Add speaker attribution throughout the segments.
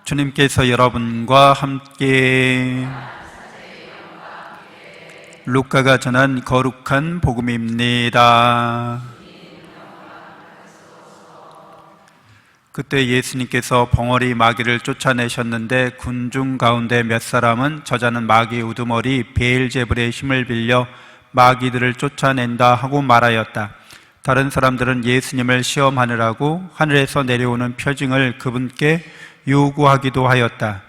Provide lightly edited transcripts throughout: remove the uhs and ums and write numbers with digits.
Speaker 1: 주님께서 여러분과 함께 루카가 전한 거룩한 복음입니다. 그때 예수님께서 벙어리 마귀를 쫓아내셨는데 군중 가운데 몇 사람은 저자는 마귀 우두머리 베엘제불의 힘을 빌려 마귀들을 쫓아낸다 하고 말하였다. 다른 사람들은 예수님을 시험하느라고 하늘에서 내려오는 표징을 그분께 요구하기도 하였다.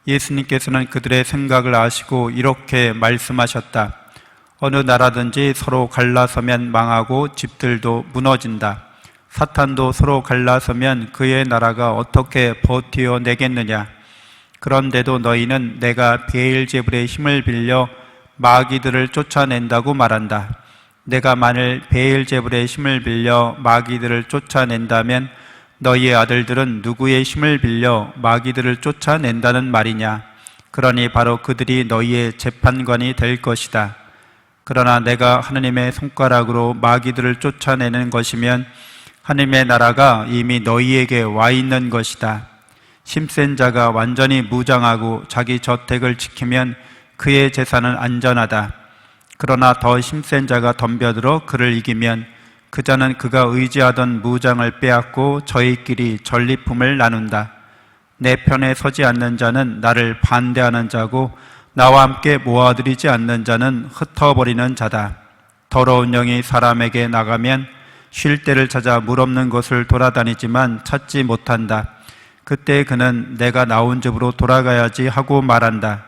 Speaker 1: 예수님께서는 그들의 생각을 아시고 이렇게 말씀하셨다. 어느 나라든지 서로 갈라서면 망하고 집들도 무너진다. 사탄도 서로 갈라서면 그의 나라가 어떻게 버텨내겠느냐. 그런데도 너희는 내가 베엘제불의 힘을 빌려 마귀들을 쫓아낸다고 말한다. 내가 만일 베엘제불의 힘을 빌려 마귀들을 쫓아낸다면 너희의 아들들은 누구의 힘을 빌려 마귀들을 쫓아낸다는 말이냐. 그러니 바로 그들이 너희의 재판관이 될 것이다. 그러나 내가 하느님의 손가락으로 마귀들을 쫓아내는 것이면 하느님의 나라가 이미 너희에게 와 있는 것이다. 힘센 자가 완전히 무장하고 자기 저택을 지키면 그의 재산은 안전하다. 그러나 더 힘센 자가 덤벼들어 그를 이기면 그 자는 그가 의지하던 무장을 빼앗고 저희끼리 전리품을 나눈다. 내 편에 서지 않는 자는 나를 반대하는 자고 나와 함께 모아들이지 않는 자는 흩어버리는 자다. 더러운 영이 사람에게 나가면 쉴 때를 찾아 물 없는 곳을 돌아다니지만 찾지 못한다. 그때 그는 내가 나온 집으로 돌아가야지 하고 말한다.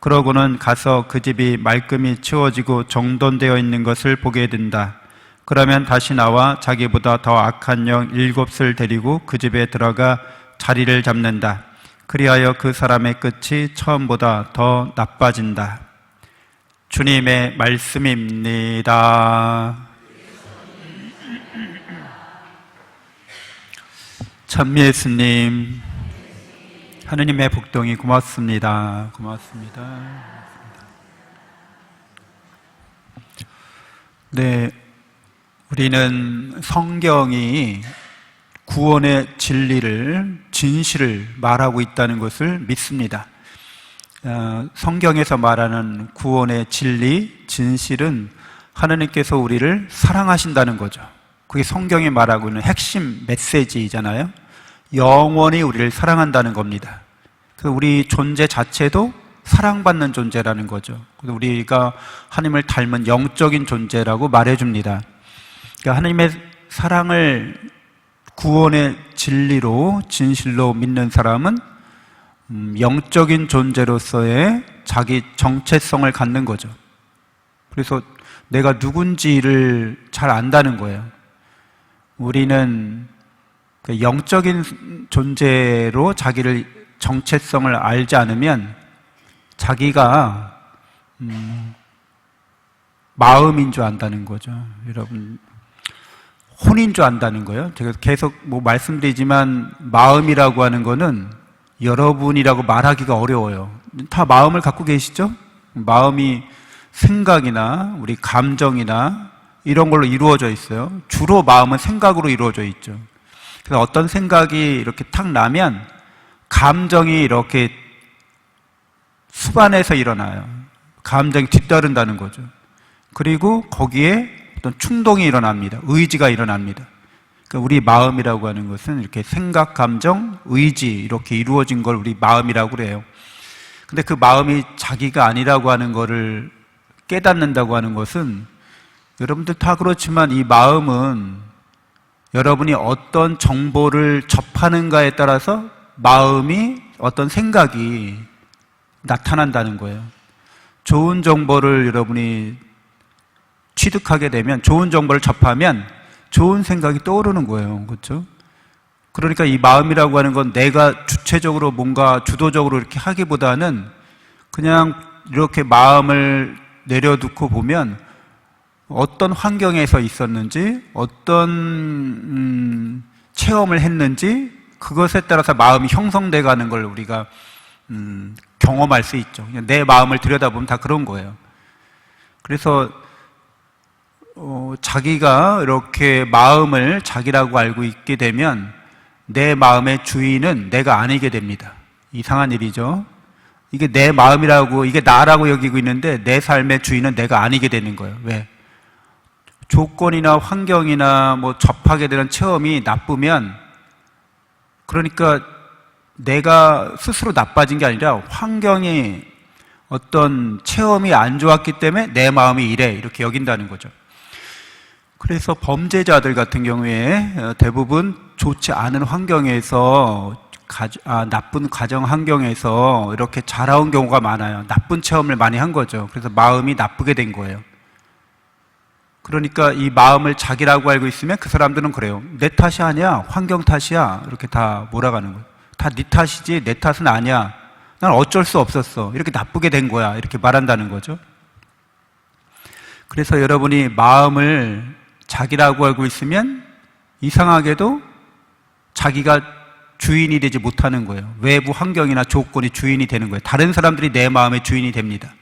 Speaker 1: 그러고는 가서 그 집이 말끔히 치워지고 정돈되어 있는 것을 보게 된다. 그러면 다시 나와 자기보다 더 악한 영 7을 데리고 그 집에 들어가 자리를 잡는다. 그리하여 그 사람의 끝이 처음보다 더 나빠진다. 주님의 말씀입니다. 찬미 예수님, 하느님의 복동이 고맙습니다. 고맙습니다. 네, 우리는 성경이 구원의 진리를, 진실을 말하고 있다는 것을 믿습니다. 성경에서 말하는 구원의 진리, 진실은 하나님께서 우리를 사랑하신다는 거죠. 그게 성경이 말하고 있는 핵심 메시지이잖아요. 영원히 우리를 사랑한다는 겁니다. 그래서 우리 존재 자체도 사랑받는 존재라는 거죠. 우리가 하나님을 닮은 영적인 존재라고 말해줍니다. 그러니까 하나님의 사랑을 구원의 진리로, 진실로 믿는 사람은 영적인 존재로서의 자기 정체성을 갖는 거죠. 그래서 내가 누군지를 잘 안다는 거예요. 우리는 영적인 존재로 자기를 정체성을 알지 않으면 자기가 마음인 줄 안다는 거죠. 여러분, 혼인 줄 안다는 거예요. 제가 계속 말씀드리지만 마음이라고 하는 거는 여러분이라고 말하기가 어려워요. 다 마음을 갖고 계시죠? 마음이 생각이나 우리 감정이나 이런 걸로 이루어져 있어요. 주로 마음은 생각으로 이루어져 있죠. 그래서 어떤 생각이 이렇게 탁 나면 감정이 이렇게 수반해서 일어나요. 감정이 뒤따른다는 거죠. 그리고 거기에 어떤 충동이 일어납니다. 의지가 일어납니다. 그러니까 우리 마음이라고 하는 것은 이렇게 생각, 감정, 의지 이렇게 이루어진 걸 우리 마음이라고 그래요. 근데 그 마음이 자기가 아니라고 하는 거를 깨닫는다고 하는 것은 여러분들 다 그렇지만 이 마음은 여러분이 어떤 정보를 접하는가에 따라서 마음이 어떤 생각이 나타난다는 거예요. 좋은 정보를 여러분이 취득하게 되면, 좋은 정보를 접하면 좋은 생각이 떠오르는 거예요. 그렇죠? 그러니까 이 마음이라고 하는 건 내가 주체적으로 뭔가 주도적으로 이렇게 하기보다는 그냥 이렇게 마음을 내려두고 보면 어떤 환경에서 있었는지, 어떤 체험을 했는지 그것에 따라서 마음이 형성돼 가는 걸 우리가 경험할 수 있죠. 내 마음을 들여다보면 다 그런 거예요. 그래서 자기가 이렇게 마음을 자기라고 알고 있게 되면 내 마음의 주인은 내가 아니게 됩니다. 이상한 일이죠. 이게 내 마음이라고, 이게 나라고 여기고 있는데 내 삶의 주인은 내가 아니게 되는 거예요. 왜? 조건이나 환경이나 뭐 접하게 되는 체험이 나쁘면, 그러니까 내가 스스로 나빠진 게 아니라 환경이, 어떤 체험이 안 좋았기 때문에 내 마음이 이래, 이렇게 여긴다는 거죠. 그래서 범죄자들 같은 경우에 대부분 좋지 않은 환경에서, 나쁜 가정 환경에서 이렇게 자라온 경우가 많아요. 나쁜 체험을 많이 한 거죠. 그래서 마음이 나쁘게 된 거예요. 그러니까 이 마음을 자기라고 알고 있으면 그 사람들은 그래요. 내 탓이 아니야, 환경 탓이야, 이렇게 다 몰아가는 거예요. 다 네 탓이지 내 탓은 아니야, 난 어쩔 수 없었어, 이렇게 나쁘게 된 거야, 이렇게 말한다는 거죠. 그래서 여러분이 마음을 자기라고 알고 있으면 이상하게도 자기가 주인이 되지 못하는 거예요. 외부 환경이나 조건이 주인이 되는 거예요. 다른 사람들이 내 마음의 주인이 됩니다.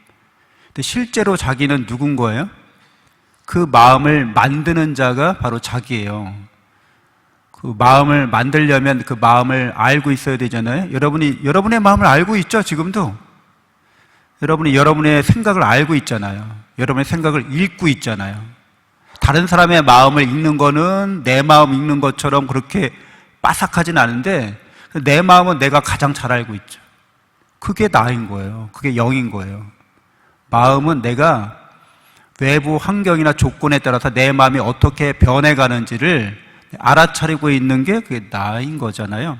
Speaker 1: 근데 실제로 자기는 누군 거예요? 그 마음을 만드는 자가 바로 자기예요. 그 마음을 만들려면 그 마음을 알고 있어야 되잖아요. 여러분의 마음을 알고 있죠, 지금도. 여러분이 여러분의 생각을 알고 있잖아요. 여러분의 생각을 읽고 있잖아요. 다른 사람의 마음을 읽는 거는 내 마음 읽는 것처럼 그렇게 빠삭하진 않은데, 내 마음은 내가 가장 잘 알고 있죠. 그게 나인 거예요. 그게 영인 거예요. 마음은 내가 외부 환경이나 조건에 따라서 내 마음이 어떻게 변해가는지를 알아차리고 있는 게 그게 나인 거잖아요.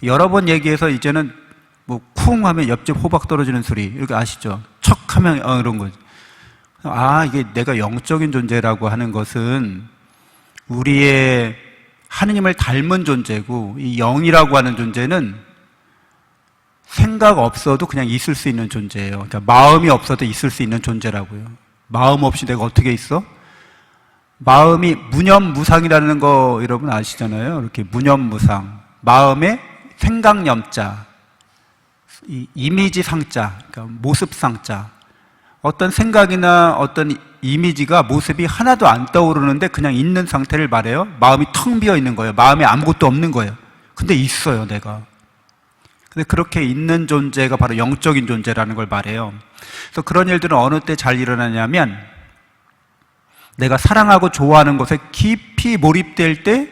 Speaker 1: 여러 번 얘기해서 이제는 뭐 쿵 하면 옆집 호박 떨어지는 소리, 이렇게 아시죠? 척 하면 이런 거죠. 이게 내가 영적인 존재라고 하는 것은 우리의 하느님을 닮은 존재고, 이 영이라고 하는 존재는 생각 없어도 그냥 있을 수 있는 존재예요. 그러니까 마음이 없어도 있을 수 있는 존재라고요. 마음 없이 내가 어떻게 있어? 마음이 무념무상이라는 거 여러분 아시잖아요. 이렇게 무념무상, 마음에 생각념자, 이미지 상자, 그러니까 모습 상자. 어떤 생각이나 어떤 이미지가, 모습이 하나도 안 떠오르는데 그냥 있는 상태를 말해요. 마음이 텅 비어 있는 거예요. 마음에 아무것도 없는 거예요. 근데 있어요, 내가. 근데 그렇게 있는 존재가 바로 영적인 존재라는 걸 말해요. 그래서 그런 일들은 어느 때 잘 일어나냐면, 내가 사랑하고 좋아하는 것에 깊이 몰입될 때,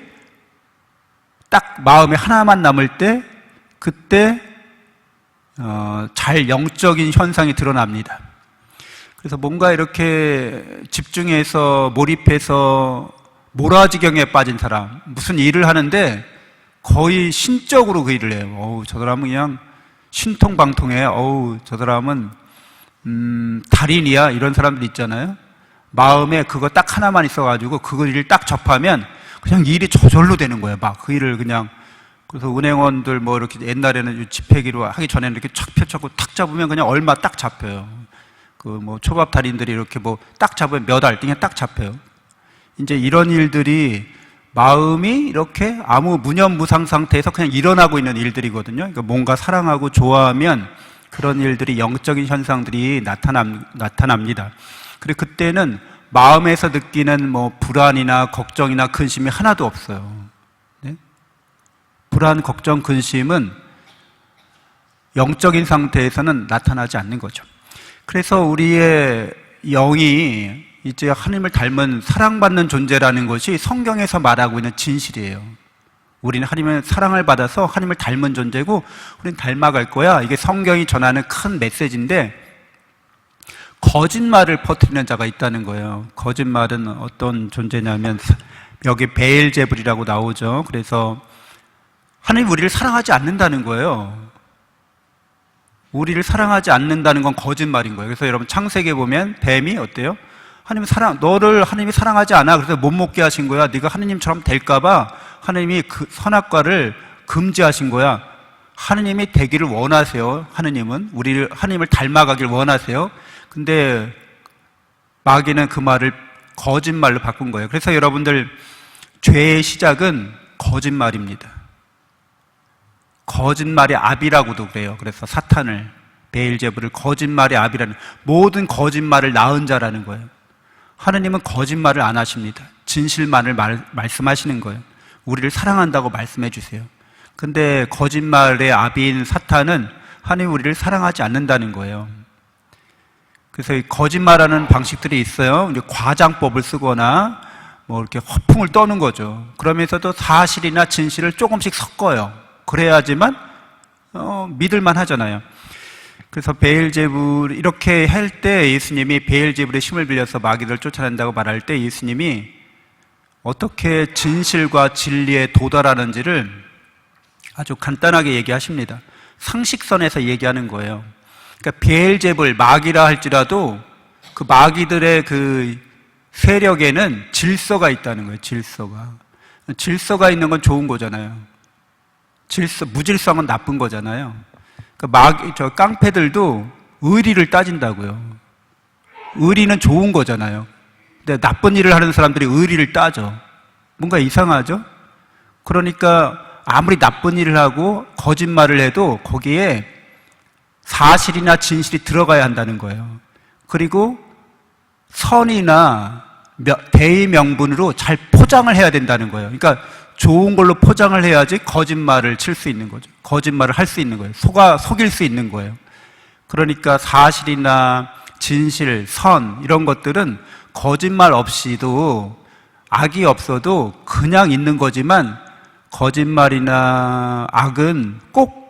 Speaker 1: 딱 마음에 하나만 남을 때, 그때 잘 영적인 현상이 드러납니다. 그래서 뭔가 이렇게 집중해서 몰입해서 몰아지경에 빠진 사람, 무슨 일을 하는데 거의 신적으로 그 일을 해요. 저 사람은 그냥 신통방통해. 저 사람은 달인이야, 이런 사람들 있잖아요. 마음에 그거 딱 하나만 있어가지고 그 일을 딱 접하면 그냥 일이 저절로 되는 거예요. 막 그 일을 그냥. 그래서 은행원들 뭐 이렇게 옛날에는 집회기로 하기 전에는 이렇게 촥 펼쳤고 탁 잡으면 그냥 얼마 딱 잡혀요. 그 뭐 초밥 달인들이 이렇게 뭐 딱 잡으면 몇 알 그냥 딱 잡혀요. 이제 이런 일들이 마음이 이렇게 아무 무념무상 상태에서 그냥 일어나고 있는 일들이거든요. 그러니까 뭔가 사랑하고 좋아하면 그런 일들이, 영적인 현상들이 나타납니다. 그리고 그때는 마음에서 느끼는 뭐 불안이나 걱정이나 근심이 하나도 없어요. 네? 불안, 걱정, 근심은 영적인 상태에서는 나타나지 않는 거죠. 그래서 우리의 영이 이제 하나님을 닮은 사랑받는 존재라는 것이 성경에서 말하고 있는 진실이에요. 우리는 하나님의 사랑을 받아서 하나님을 닮은 존재고 우리는 닮아갈 거야. 이게 성경이 전하는 큰 메시지인데, 거짓말을 퍼뜨리는 자가 있다는 거예요. 거짓말은 어떤 존재냐면, 여기 베엘제불이라고 나오죠. 그래서 하나님 우리를 사랑하지 않는다는 거예요. 우리를 사랑하지 않는다는 건 거짓말인 거예요. 그래서 여러분 창세기에 보면 뱀이 어때요? 너를 하나님이 사랑하지 않아. 그래서 못 먹게 하신 거야. 네가 하나님처럼 될까봐 하나님이 그 선악과를 금지하신 거야. 하나님이 되기를 원하세요. 하나님을 닮아가길 원하세요. 근데 마귀는 그 말을 거짓말로 바꾼 거예요. 그래서 여러분들, 죄의 시작은 거짓말입니다. 거짓말의 아비라고도 그래요. 그래서 사탄을, 베엘제불을 거짓말의 아비라는, 모든 거짓말을 낳은 자라는 거예요. 하느님은 거짓말을 안 하십니다. 진실만을 말씀하시는 거예요. 우리를 사랑한다고 말씀해 주세요. 근데 거짓말의 아비인 사탄은 하나님 우리를 사랑하지 않는다는 거예요. 그래서 이 거짓말하는 방식들이 있어요. 이제 과장법을 쓰거나 뭐 이렇게 허풍을 떠는 거죠. 그러면서도 사실이나 진실을 조금씩 섞어요. 그래야지만 믿을만 하잖아요. 그래서 베엘제불 이렇게 할 때 예수님이 베엘제불의 힘을 빌려서 마귀를 쫓아낸다고 말할 때 예수님이 어떻게 진실과 진리에 도달하는지를 아주 간단하게 얘기하십니다. 상식선에서 얘기하는 거예요. 그러니까 베엘제불 마귀라 할지라도 그 마귀들의 그 세력에는 질서가 있다는 거예요. 질서가 있는 건 좋은 거잖아요. 무질서한 건 나쁜 거잖아요. 그러니까 저 깡패들도 의리를 따진다고요. 의리는 좋은 거잖아요. 근데 나쁜 일을 하는 사람들이 의리를 따져. 뭔가 이상하죠? 그러니까 아무리 나쁜 일을 하고 거짓말을 해도 거기에 사실이나 진실이 들어가야 한다는 거예요. 그리고 선이나 대의 명분으로 잘 포장을 해야 된다는 거예요. 그러니까 좋은 걸로 포장을 해야지 거짓말을 칠 수 있는 거죠. 거짓말을 할 수 있는 거예요. 속일 수 있는 거예요. 그러니까 사실이나 진실, 선 이런 것들은 거짓말 없이도 악이 없어도 그냥 있는 거지만 거짓말이나 악은 꼭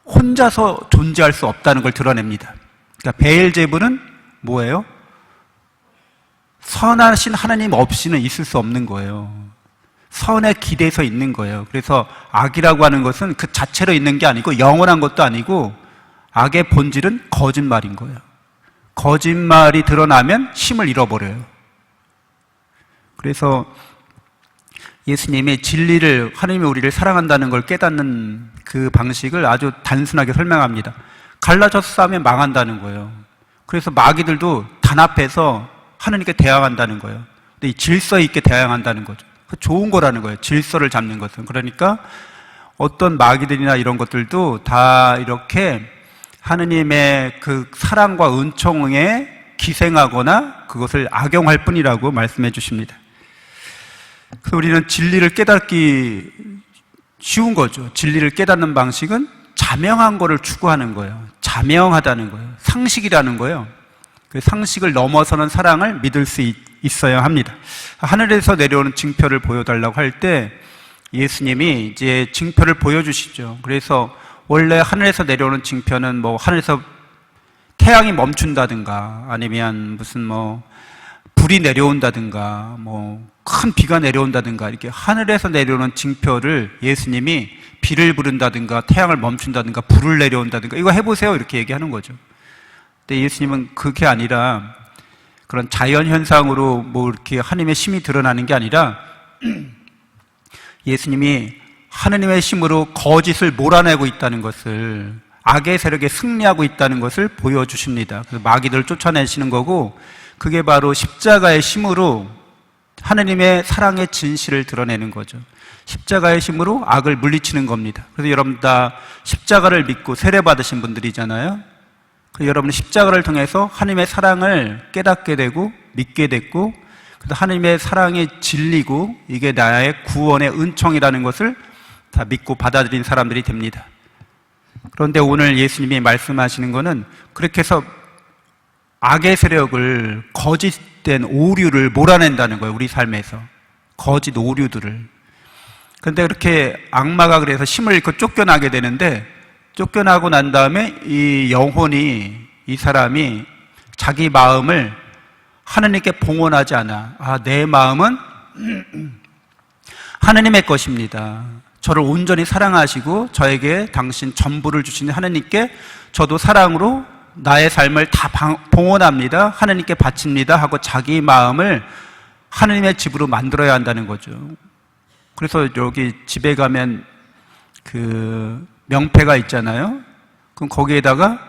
Speaker 1: 혼자서 존재할 수 없다는 걸 드러냅니다. 그러니까 베엘제불은 뭐예요? 선하신 하나님 없이는 있을 수 없는 거예요. 선에 기대서 있는 거예요. 그래서 악이라고 하는 것은 그 자체로 있는 게 아니고 영원한 것도 아니고 악의 본질은 거짓말인 거예요. 거짓말이 드러나면 힘을 잃어버려요. 그래서 예수님이 진리를, 하나님이 우리를 사랑한다는 걸 깨닫는 그 방식을 아주 단순하게 설명합니다. 갈라져서 싸우면 망한다는 거예요. 그래서 마귀들도 단합해서 하나님께 대항한다는 거예요. 근데 이 질서 있게 대항한다는 거죠. 좋은 거라는 거예요. 질서를 잡는 것은. 그러니까 어떤 마귀들이나 이런 것들도 다 이렇게 하느님의 그 사랑과 은총에 기생하거나 그것을 악용할 뿐이라고 말씀해 주십니다. 그래서 우리는 진리를 깨닫기 쉬운 거죠. 진리를 깨닫는 방식은 자명한 거를 추구하는 거예요. 자명하다는 거예요. 상식이라는 거예요. 그 상식을 넘어서는 사랑을 믿을 수 있어야 합니다. 하늘에서 내려오는 징표를 보여달라고 할 때 예수님이 이제 징표를 보여주시죠. 그래서 원래 하늘에서 내려오는 징표는 뭐 하늘에서 태양이 멈춘다든가 아니면 무슨 뭐 불이 내려온다든가 뭐 큰 비가 내려온다든가 이렇게 하늘에서 내려오는 징표를 예수님이 비를 부른다든가 태양을 멈춘다든가 불을 내려온다든가 이거 해보세요 이렇게 얘기하는 거죠. 근데 예수님은 그게 아니라 그런 자연현상으로 뭐 이렇게 하나님의 힘이 드러나는 게 아니라 예수님이 하나님의 힘으로 거짓을 몰아내고 있다는 것을, 악의 세력에 승리하고 있다는 것을 보여주십니다. 그래서 마귀들을 쫓아내시는 거고 그게 바로 십자가의 힘으로 하나님의 사랑의 진실을 드러내는 거죠. 십자가의 힘으로 악을 물리치는 겁니다. 그래서 여러분 다 십자가를 믿고 세례받으신 분들이잖아요. 여러분은 십자가를 통해서 하나님의 사랑을 깨닫게 되고 믿게 됐고 그래서 하나님의 사랑이 진리고 이게 나의 구원의 은총이라는 것을 다 믿고 받아들인 사람들이 됩니다. 그런데 오늘 예수님이 말씀하시는 것은 그렇게 해서 악의 세력을, 거짓된 오류를 몰아낸다는 거예요. 우리 삶에서 거짓 오류들을. 그런데 그렇게 악마가 그래서 힘을 잃고 쫓겨나게 되는데 쫓겨나고 난 다음에 이 영혼이, 이 사람이 자기 마음을 하나님께 봉헌하지 않아. 내 마음은 하나님의 것입니다. 저를 온전히 사랑하시고 저에게 당신 전부를 주시는 하나님께 저도 사랑으로 나의 삶을 다 봉헌합니다. 하나님께 바칩니다. 하고 자기 마음을 하나님의 집으로 만들어야 한다는 거죠. 그래서 여기 집에 가면 그 명패가 있잖아요. 그럼 거기에다가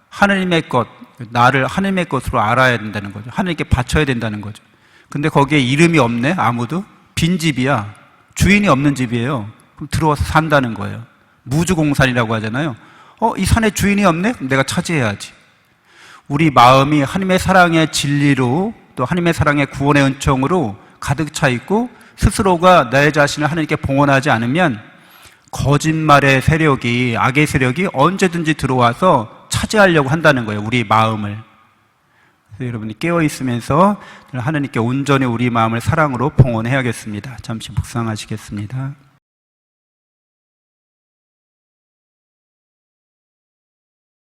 Speaker 1: 하나님의 것, 나를 하나님의 것으로 알아야 된다는 거죠. 하나님께 바쳐야 된다는 거죠. 근데 거기에 이름이 없네, 아무도. 빈집이야. 주인이 없는 집이에요. 그럼 들어와서 산다는 거예요. 무주공산이라고 하잖아요. 이 산에 주인이 없네? 그럼 내가 차지해야지. 우리 마음이 하나님의 사랑의 진리로 또 하나님의 사랑의 구원의 은총으로 가득 차 있고 스스로가 내 자신을 하나님께 봉헌하지 않으면 거짓말의 세력이, 악의 세력이 언제든지 들어와서 차지하려고 한다는 거예요, 우리 마음을. 그래서 여러분이 깨어있으면서 하나님께 온전히 우리 마음을 사랑으로 봉헌해야겠습니다. 잠시 묵상하시겠습니다.